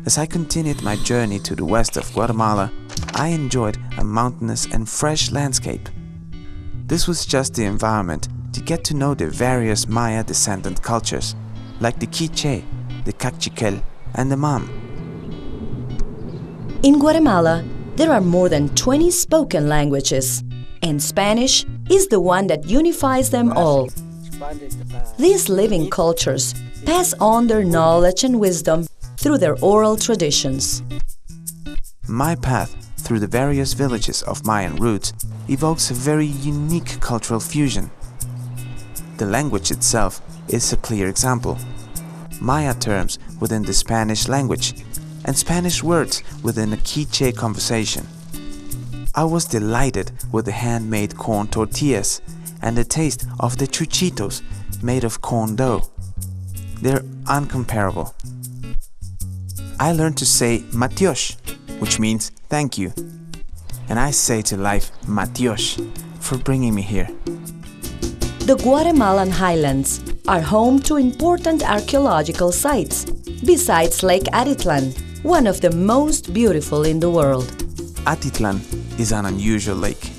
As I continued my journey to the west of Guatemala, I enjoyed a mountainous and fresh landscape. This was just the environment to get to know the various Maya descendant cultures, like the Quiche, the Chichicastenango, and the Mam. In Guatemala, there are more than 20 spoken languages, and Spanish is the one that unifies them all. These living cultures pass on their knowledge and wisdom through their oral traditions. My path through the various villages of Mayan roots evokes a very unique cultural fusion. The language itself is a clear example. Maya terms within the Spanish language and Spanish words within a Quiche conversation. I was delighted with the handmade corn tortillas and the taste of the chuchitos made of corn dough. They're uncomparable. I learned to say Matiosh, which means thank you. And I say to life Matiosh for bringing me here. The Guatemalan highlands are home to important archaeological sites, besides Lake Atitlan, one of the most beautiful in the world. Atitlan is an unusual lake.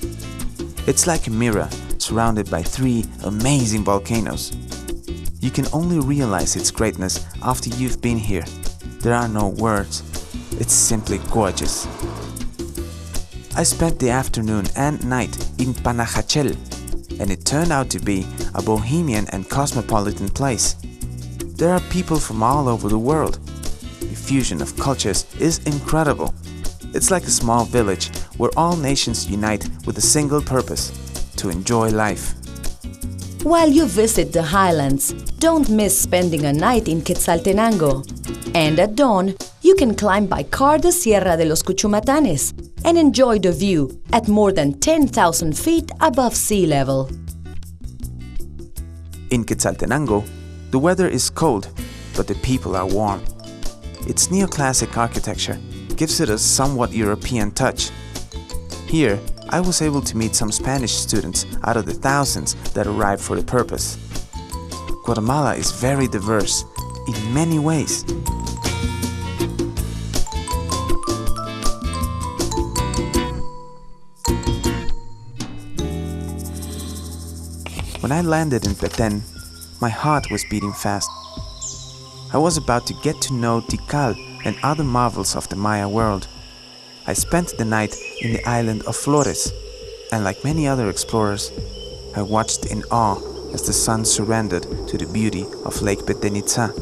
It's like a mirror surrounded by 3 amazing volcanoes. You can only realize its greatness after you've been here. There are no words. It's simply gorgeous. I spent the afternoon and night in Panajachel, and it turned out to be a bohemian and cosmopolitan place. There are people from all over the world. The fusion of cultures is incredible. It's like a small village where all nations unite with a single purpose: to enjoy life. While you visit the highlands, don't miss spending a night in Quetzaltenango. And at dawn, you can climb by car the Sierra de los Cuchumatanes and enjoy the view at more than 10,000 feet above sea level. In Quetzaltenango, the weather is cold, but the people are warm. Its neoclassic architecture gives it a somewhat European touch. Here, I was able to meet some Spanish students out of the thousands that arrived for the purpose. Guatemala is very diverse in many ways. When I landed in Petén, my heart was beating fast. I was about to get to know Tikal and other marvels of the Maya world. I spent the night in the island of Flores, and like many other explorers, I watched in awe as the sun surrendered to the beauty of Lake Petenitza.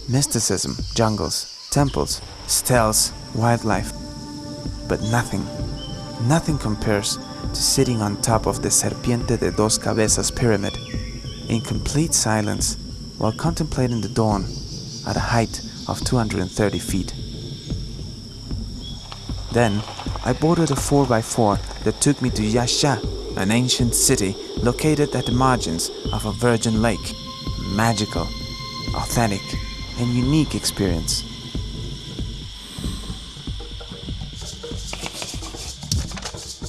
Mysticism, jungles, temples, stels, wildlife. But nothing compares to sitting on top of the Serpiente de Dos Cabezas pyramid in complete silence while contemplating the dawn at a height of 230 feet. Then, I boarded a 4x4 that took me to Yaxha, an ancient city located at the margins of a virgin lake. Magical, authentic, and unique experience.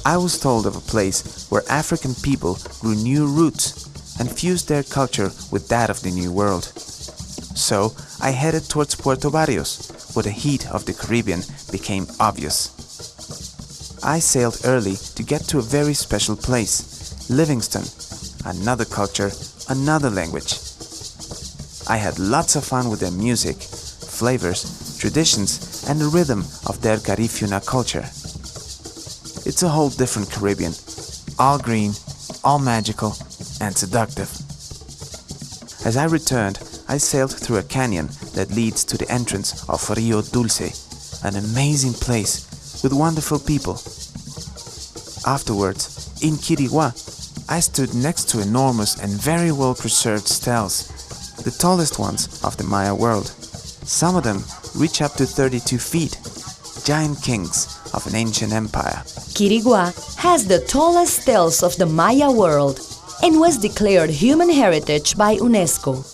I was told of a place where African people grew new roots and fused their culture with that of the New World. So I headed towards Puerto Barrios, where the heat of the Caribbean became obvious. I sailed early to get to a very special place, Livingston, another culture, another language. I had lots of fun with their music, flavors, traditions, and the rhythm of their Garifuna culture. It's a whole different Caribbean, all green, all magical, and seductive. As I returned, I sailed through a canyon that leads to the entrance of Rio Dulce, an amazing place with wonderful people. Afterwards, in Quirigua, I stood next to enormous and very well preserved stels, the tallest ones of the Maya world. Some of them reach up to 32 feet, giant kings of an ancient empire. Quirigua has the tallest stels of the Maya world and was declared human heritage by UNESCO.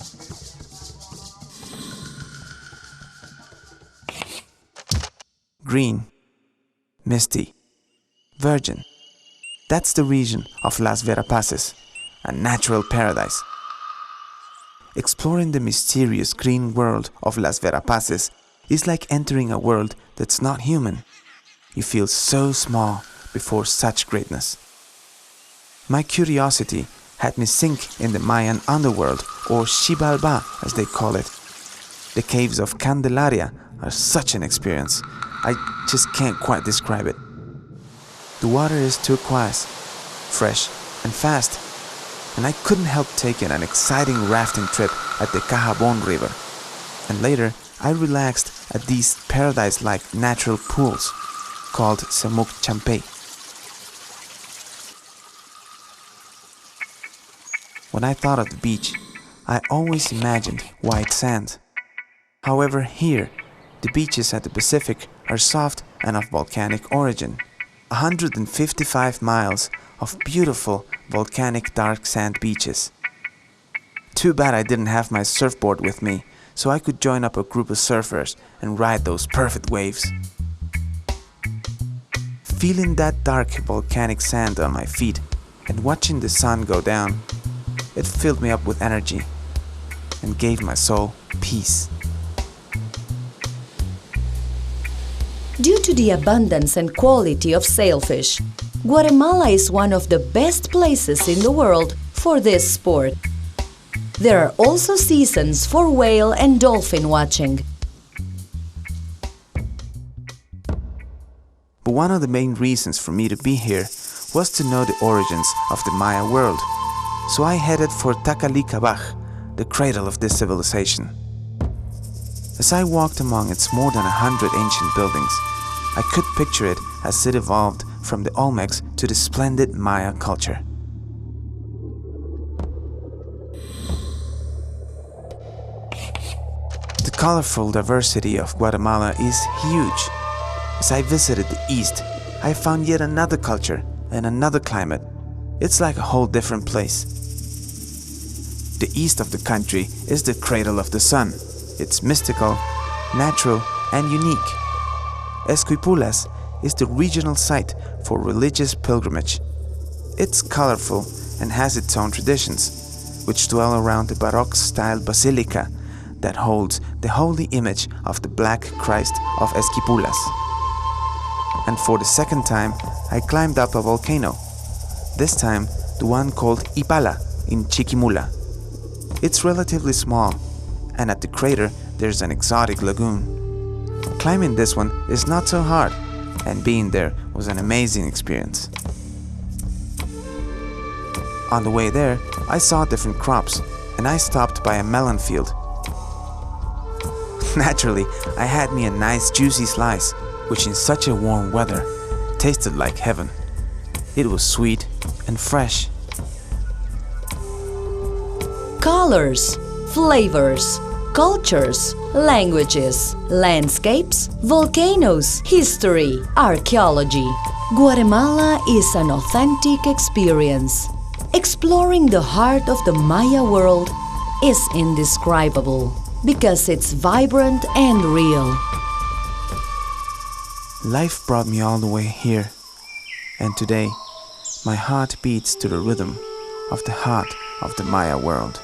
Green, misty, virgin. That's the region of Las Verapaces, a natural paradise. Exploring the mysterious green world of Las Verapaces is like entering a world that's not human. You feel so small before such greatness. My curiosity had me sink in the Mayan underworld, or Xibalbá as they call it. The caves of Candelaria are such an experience. I just can't quite describe it. The water is turquoise, fresh and fast, and I couldn't help taking an exciting rafting trip at the Cahabon River. And later, I relaxed at these paradise-like natural pools called Samuk Champey. When I thought of the beach, I always imagined white sand. However, here, the beaches at the Pacific are soft and of volcanic origin. 155 miles of beautiful volcanic dark sand beaches. Too bad I didn't have my surfboard with me, so I could join up a group of surfers and ride those perfect waves. Feeling that dark volcanic sand on my feet and watching the sun go down, it filled me up with energy and gave my soul peace. Due to the abundance and quality of sailfish, Guatemala is one of the best places in the world for this sport. There are also seasons for whale and dolphin watching. But one of the main reasons for me to be here was to know the origins of the Maya world. So I headed for Takalikabaj, the cradle of this civilization. As I walked among its more than 100 ancient buildings, I could picture it as it evolved from the Olmecs to the splendid Maya culture. The colorful diversity of Guatemala is huge. As I visited the east, I found yet another culture and another climate. It's like a whole different place. The east of the country is the cradle of the sun. It's mystical, natural, and unique. Esquipulas is the regional site for religious pilgrimage. It's colorful and has its own traditions, which dwell around the Baroque-style basilica that holds the holy image of the Black Christ of Esquipulas. And for the second time, I climbed up a volcano, this time the one called Ipala in Chiquimula. It's relatively small, and at the crater there's an exotic lagoon. Climbing this one is not so hard, and being there was an amazing experience. On the way there, I saw different crops, and I stopped by a melon field. Naturally, I had me a nice juicy slice, which in such a warm weather tasted like heaven. It was sweet and fresh. Colors, flavors, cultures, languages, landscapes, volcanoes, history, archaeology. Guatemala is an authentic experience. Exploring the heart of the Maya world is indescribable because it's vibrant and real. Life brought me all the way here, and today my heart beats to the rhythm of the heart of the Maya world.